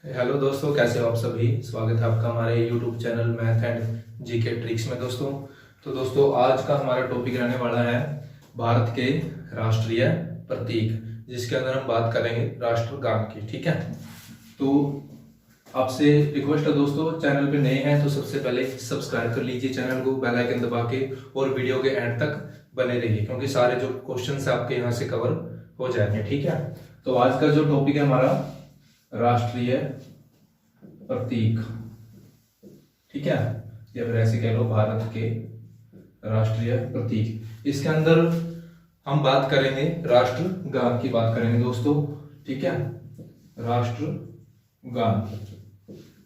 Hello दोस्तों, कैसे हो आप सभी। स्वागत है आपका हमारे YouTube channel math and GK tricks में। दोस्तों आज का हमारा टॉपिक रहने वाला है भारत के राष्ट्रीय प्रतीक, जिसके अंदर हम बात करेंगे राष्ट्रगान की। ठीक है, तो आपसे रिक्वेस्ट है दोस्तों, चैनल पे नए हैं तो सबसे पहले सब्सक्राइब कर लीजिए चैनल को, बेल आइकन दबा के, और वीडियो के एंड तक बने रहिए क्योंकि सारे जो क्वेश्चन है आपके यहाँ से कवर हो जाएंगे। ठीक है, तो आज का जो टॉपिक है हमारा राष्ट्रीय प्रतीक। ठीक है, या फिर ऐसे कह लो भारत के राष्ट्रीय प्रतीक। इसके अंदर हम बात करेंगे राष्ट्रगान की बात करेंगे दोस्तों। ठीक है, राष्ट्रगान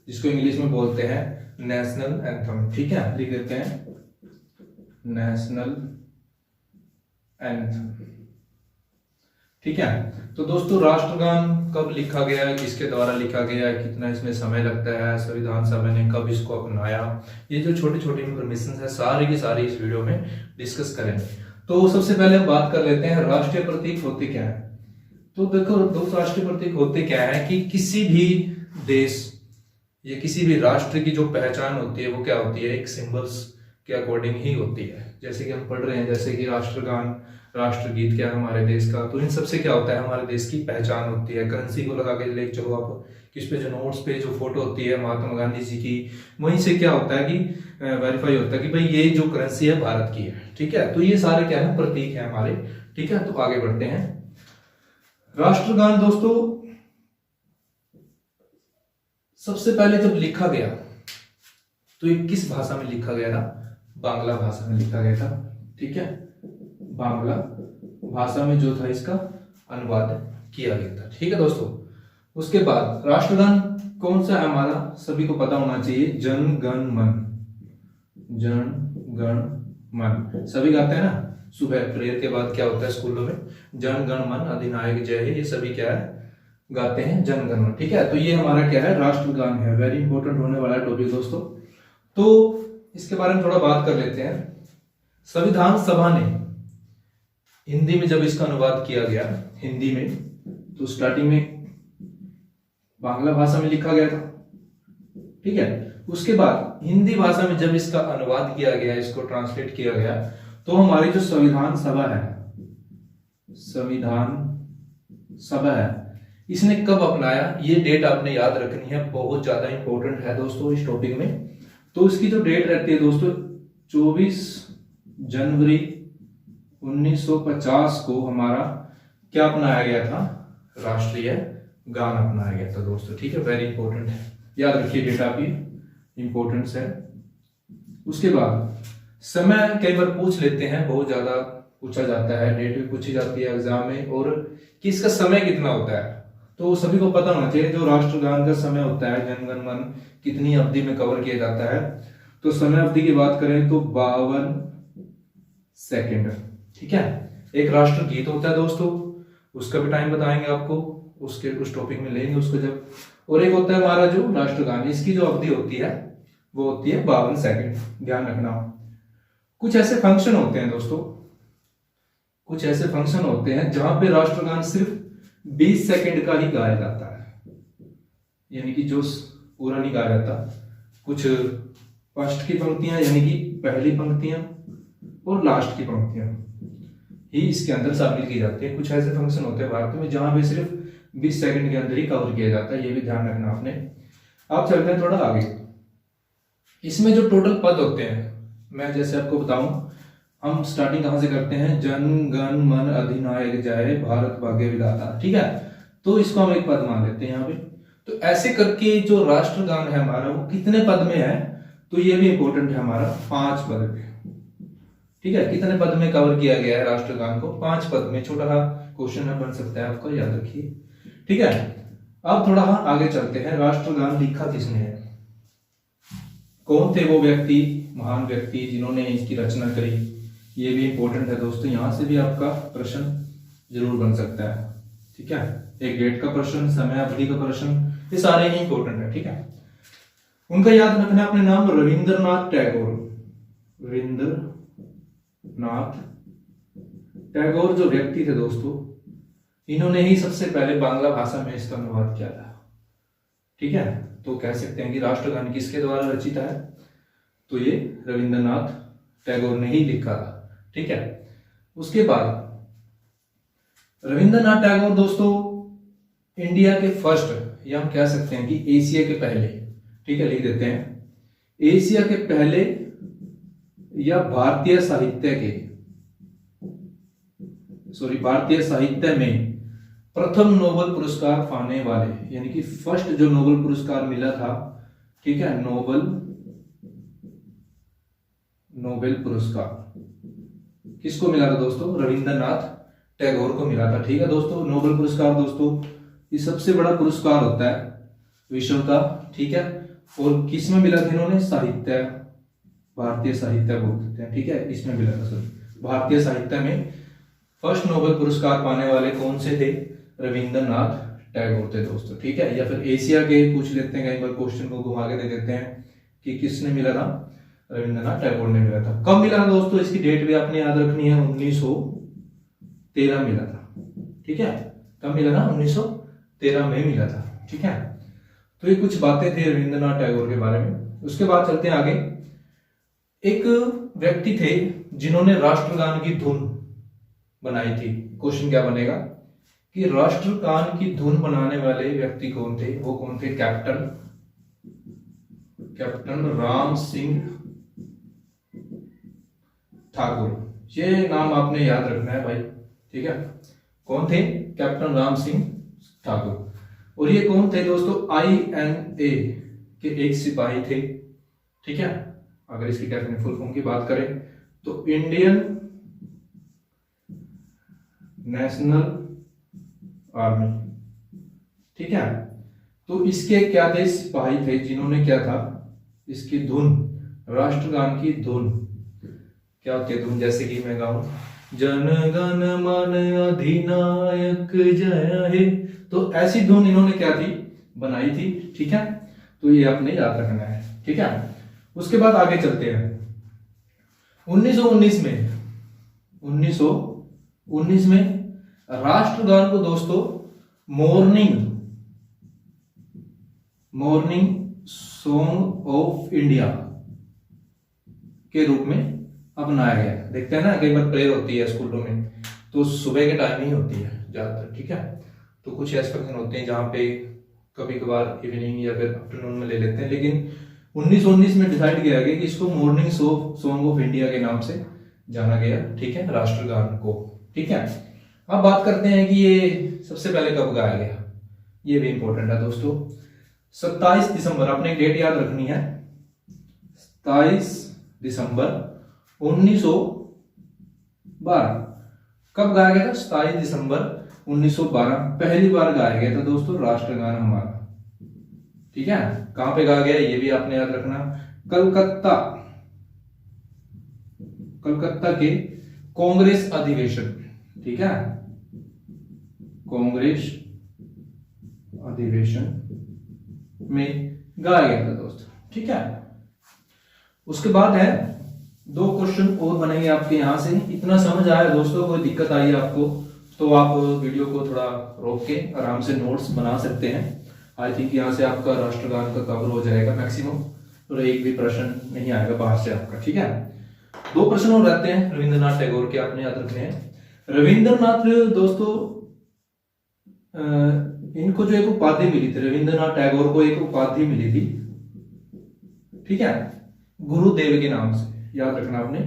जिसको इंग्लिश में बोलते हैं नेशनल एंथम। ठीक है, लिख देते हैं नेशनल एंथम। ठीक है, तो दोस्तों राष्ट्रगान कब लिखा गया है, किसके द्वारा लिखा गया है, कितना इसमें समय लगता है, संविधान सभा ने कब इसको अपनाया, ये जो छोटी छोटी इंफॉर्मेशन है सारी की सारी इस वीडियो में डिस्कस करेंगे। तो सबसे पहले हम बात कर लेते हैं राष्ट्रीय प्रतीक होते क्या है। तो देखो दोस्तों, राष्ट्रीय प्रतीक होते क्या है कि किसी भी देश या किसी भी राष्ट्र की जो पहचान होती है वो क्या होती है, एक सिंबल्स के अकॉर्डिंग ही होती है। जैसे कि हम पढ़ रहे हैं, जैसे कि राष्ट्रगान, राष्ट्रगीत क्या है हमारे देश का, तो इन सबसे क्या होता है हमारे देश की पहचान होती है। करेंसी को लगा के ले चलो आप, किस पे जो नोट्स पे जो फोटो होती है महात्मा गांधी जी की, वहीं से क्या होता है कि वेरीफाई होता है कि भाई ये जो करेंसी है भारत की है। ठीक है, तो ये सारे क्या है प्रतीक है हमारे। ठीक है, तो आगे बढ़ते हैं। राष्ट्रगान दोस्तों सबसे पहले जब लिखा गया तो ये किस भाषा में लिखा गया था, बांग्ला भाषा में लिखा गया था। ठीक है, बांग्ला भाषा में जो था इसका अनुवाद किया गया था। ठीक है दोस्तों, उसके बाद राष्ट्रगान कौन सा है हमारा, सभी को पता होना चाहिए, जन गण मन। जन गण मन सभी गाते हैं ना, सुबह प्रेयर के बाद क्या होता है स्कूलों में, जन गण मन अधिनायक जय हे, ये सभी क्या है गाते हैं जन गण मन। ठीक है, तो ये हमारा क्या है राष्ट्रगान है, वेरी इंपॉर्टेंट होने वाला है टॉपिक दोस्तों। तो इसके बारे में थोड़ा बात कर लेते हैं। संविधान सभा ने हिंदी में जब इसका अनुवाद किया गया हिंदी में, तो स्टार्टिंग में बांग्ला भाषा में लिखा गया था। ठीक है, उसके बाद हिंदी भाषा में जब इसका अनुवाद किया गया, इसको ट्रांसलेट किया गया, तो हमारी जो संविधान सभा है, संविधान सभा है, इसने कब अपनाया, ये डेट आपने याद रखनी है, बहुत ज्यादा इंपॉर्टेंट है दोस्तों इस टॉपिक में। तो इसकी जो डेट रहती है दोस्तों 24 जनवरी 1950 को हमारा क्या अपनाया गया था, राष्ट्रीय गान अपनाया गया था दोस्तों। ठीक है, वेरी इंपॉर्टेंट है, याद रखिए डेट आपकी इंपॉर्टेंस है। उसके बाद समय कई बार पूछ लेते हैं, बहुत ज्यादा पूछा जाता है, डेट भी पूछी जाती है एग्जाम में, और कि इसका समय कितना होता है। तो सभी को पता होना चाहिए जो राष्ट्रगान का समय होता है, जन गण मन कितनी अवधि में कवर किया जाता है। तो समय अवधि की बात करें तो 52 सेकेंड। ठीक है, एक राष्ट्र गीत होता है दोस्तों, उसका भी टाइम बताएंगे आपको, उसके उस टॉपिक में लेंगे उसको जब। और एक होता है हमारा जो राष्ट्रगान, इसकी जो अवधि होती है वो होती है 52 सेकेंड, ध्यान रखना। कुछ ऐसे फंक्शन होते हैं दोस्तों, कुछ ऐसे फंक्शन होते हैं जहां पे राष्ट्रगान सिर्फ 20 सेकेंड का ही गाया जाता है, यानी कि जो पूरा नहीं गाया जाता। कुछ फर्स्ट की पंक्तियां यानी कि पहली पंक्तियां और लास्ट की पंक्तियां ही इसके अंदर शामिल की जाती है। कुछ ऐसे फंक्शन होते हैं भारत में जहां पे सिर्फ 20 सेकंड के अंदर ही कवर किया जाता है, ये भी ध्यान रखना आपने। आप चलते हैं थोड़ा आगे। इसमें जो टोटल पद होते हैं, मैं जैसे आपको बताऊं, हम स्टार्टिंग कहां से करते हैं, जन गण मन अधिनायक जय भारत भाग्य विधाता। ठीक है, तो इसको हम एक पद मान लेते हैं यहाँ पे। तो ऐसे करके जो राष्ट्रगान है हमारा वो कितने पद में है, तो ये भी इंपॉर्टेंट है हमारा, 5 पद में। ठीक है, कितने पद में कवर किया गया है राष्ट्रगान को, 5 पद में। छोटा सा क्वेश्चन है, बन सकता है आपको, याद रखिए। ठीक है, अब थोड़ा आगे चलते हैं। राष्ट्रगान लिखा किसने है, कौन थे वो व्यक्ति, महान व्यक्ति जिन्होंने इसकी रचना करी, ये भी इंपॉर्टेंट है दोस्तों। यहां से भी आपका प्रश्न जरूर बन सकता है। ठीक है, एक डेट का प्रश्न, समय अवधि का प्रश्न, ये सारे ही इंपॉर्टेंट है। ठीक है, उनका याद रखना अपने नाम, रविंद्रनाथ टैगोर। रविंद्रनाथ टैगोर जो व्यक्ति थे दोस्तों, इन्होंने ही सबसे पहले बांग्ला भाषा में इसका अनुवाद किया था। ठीक है। तो कह सकते हैं कि राष्ट्रगान किसके द्वारा रचित है, तो ये रविंद्रनाथ टैगोर ने ही लिखा था, ठीक है। उसके बाद रविंद्रनाथ टैगोर दोस्तों इंडिया के फर्स्ट, या हम कह सकते हैं कि एशिया के पहले, ठीक है, लिख देते हैं, एशिया के पहले या भारतीय साहित्य में प्रथम नोबेल पुरस्कार पाने वाले, यानी कि फर्स्ट जो नोबेल पुरस्कार मिला था, ठीक है, नोबेल पुरस्कार किसको मिला था दोस्तों, रविंद्रनाथ टैगोर को मिला था, ठीक है दोस्तों। नोबेल पुरस्कार दोस्तों ये सबसे बड़ा पुरस्कार होता है विश्व का, ठीक है। और किस में मिला था इन्होंने, साहित्य, भारतीय साहित्य बोलते हैं, ठीक है, इसमें मिला था सर। भारतीय साहित्य में फर्स्ट नोबेल पुरस्कार पाने वाले कौन से थे, रविंद्रनाथ टैगोर थे दोस्तों, ठीक है। या फिर एशिया के पूछ लेते हैं, कई बार क्वेश्चन को घुमा के दे देते हैं कि किसने मिला था, रविंद्रनाथ टैगोर ने मिला था। कब मिला था दोस्तों, इसकी डेट भी आपने याद रखनी है, 1913 मिला था, ठीक है। कब मिला था, 1913 में मिला था, ठीक है। तो ये कुछ बातें थी रविंद्रनाथ टैगोर के बारे में। उसके बाद चलते हैं आगे। एक व्यक्ति थे जिन्होंने राष्ट्रगान की धुन बनाई थी। क्वेश्चन क्या बनेगा कि राष्ट्रगान की धुन बनाने वाले व्यक्ति कौन थे, वो कौन थे, कैप्टन राम सिंह ठाकुर। ये नाम आपने याद रखना है भाई, ठीक है। कौन थे, कैप्टन राम सिंह ठाकुर। और ये कौन थे दोस्तों, INA के एक सिपाही थे, ठीक है। अगर इसकी डेफिनेट फुल फॉर्म की बात करें तो इंडियन नेशनल आर्मी, ठीक है। तो इसके क्या थे, सिपाही थे जिन्होंने क्या था, इसकी धुन, राष्ट्रगान की धुन क्या होती है धुन, जैसे कि मैं गाऊं जन गण मन अधिनायक जय हे, तो ऐसी धुन इन्होंने क्या थी, बनाई थी, ठीक है। तो ये आपने याद रखना है, ठीक है। उसके बाद आगे चलते हैं। 1919 में राष्ट्रगान को दोस्तों मॉर्निंग सॉन्ग ऑफ इंडिया के रूप में अपनाया गया। देखते हैं ना, कई बार प्रेयर होती है स्कूलों में तो सुबह के टाइम ही होती है ज्यादातर, ठीक है। तो कुछ ऐसे फंक्शन होते हैं जहां पे कभी कभार इवनिंग या फिर आफ्टरनून में ले लेते हैं, लेकिन 1919 में डिसाइड किया गया कि इसको मॉर्निंग सॉन्ग ऑफ इंडिया के नाम से जाना गया, ठीक है, राष्ट्रगान को, ठीक है। अब बात करते हैं कि ये सबसे पहले कब गाया गया, ये भी इंपॉर्टेंट है दोस्तों। 27 दिसंबर, आपने डेट याद रखनी है, 27 दिसंबर 1912। कब गाया गया था, 27 दिसंबर 1912 पहली बार गाया गया था दोस्तों राष्ट्रगान हमारा, ठीक है। कहां पे गाया गया ये भी आपने याद रखना, कलकत्ता के कांग्रेस अधिवेशन, ठीक है, कांग्रेस अधिवेशन में गाया गया था दोस्तों, ठीक है। उसके बाद है 2 क्वेश्चन और बनेंगे आपके यहां से। इतना समझ आया दोस्तों, कोई दिक्कत आई आपको तो आप वीडियो को थोड़ा रोक के आराम से नोट्स बना सकते हैं। आई थिंक यहाँ से आपका राष्ट्रगान का कवर हो जाएगा मैक्सिमम, और एक भी प्रश्न नहीं आएगा बाहर से आपका, ठीक है। 2 प्रश्न और रहते हैं रविंद्रनाथ टैगोर के, आपने याद रखने हैं। रविंद्रनाथ दोस्तों इनको जो एक उपाधि मिली थी, रविंद्रनाथ टैगोर को एक उपाधि मिली थी, ठीक है, गुरुदेव के नाम से, याद रखना आपने,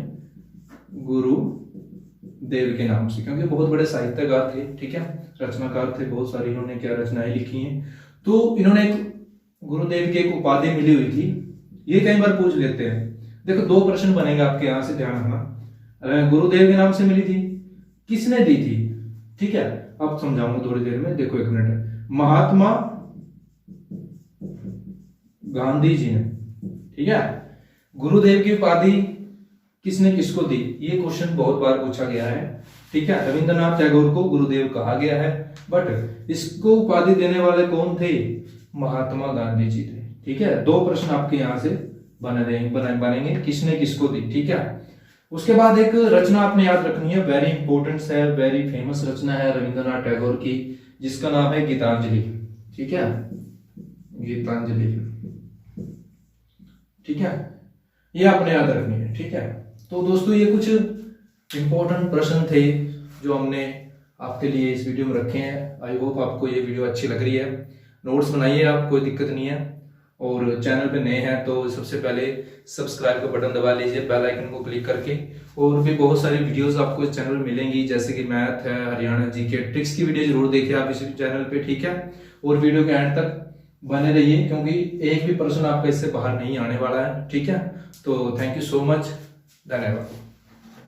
गुरुदेव के नाम से, क्योंकि बहुत बड़े साहित्यकार थे, ठीक है, रचनाकार थे, बहुत सारी इन्होंने क्या रचनाएं लिखी हैं। तो इन्होंने एक गुरुदेव की एक उपाधि मिली हुई थी, ये कई बार पूछ लेते हैं। देखो 2 प्रश्न बनेंगे आपके यहां से, ध्यान रखना। गुरुदेव के नाम से मिली थी, किसने दी थी, ठीक है, अब समझाऊंगा थोड़ी देर में, देखो 1 मिनट। महात्मा गांधी जी ने, ठीक है। गुरुदेव की उपाधि किसने किसको दी, ये क्वेश्चन बहुत बार पूछा गया है, ठीक है। रविंद्रनाथ टैगोर को गुरुदेव कहा गया है, बट इसको उपाधि देने वाले कौन थे, महात्मा गांधी जी थे, ठीक है। 2 प्रश्न आपके यहां से बनेंगे, किसने किसको दी, ठीक है। उसके बाद एक रचना आपने याद रखनी है, वेरी इंपॉर्टेंट है, वेरी फेमस रचना है रविंद्रनाथ टैगोर की, जिसका नाम है गीतांजलि, ठीक है, गीतांजलि, ठीक है, ये आपने याद रखनी है, ठीक है। तो दोस्तों ये कुछ इंपॉर्टेंट प्रश्न थे जो हमने आपके लिए इस वीडियो में रखे हैं। आई होप आपको ये वीडियो अच्छी लग रही है। नोट्स बनाइए आप, कोई दिक्कत नहीं है। और चैनल पे नए हैं तो सबसे पहले सब्सक्राइब का बटन दबा लीजिए बेल आइकन को क्लिक करके। और भी बहुत सारी वीडियोस आपको इस चैनल में मिलेंगी, जैसे कि मैथ है, हरियाणा जीके, ट्रिक्स की वीडियो जरूर देखिए आप इस चैनल पे, ठीक है। और वीडियो के एंड तक बने रहिए क्योंकि एक भी प्रश्न आपका इससे बाहर नहीं आने वाला है, ठीक है। तो थैंक यू सो मच, धन्यवाद।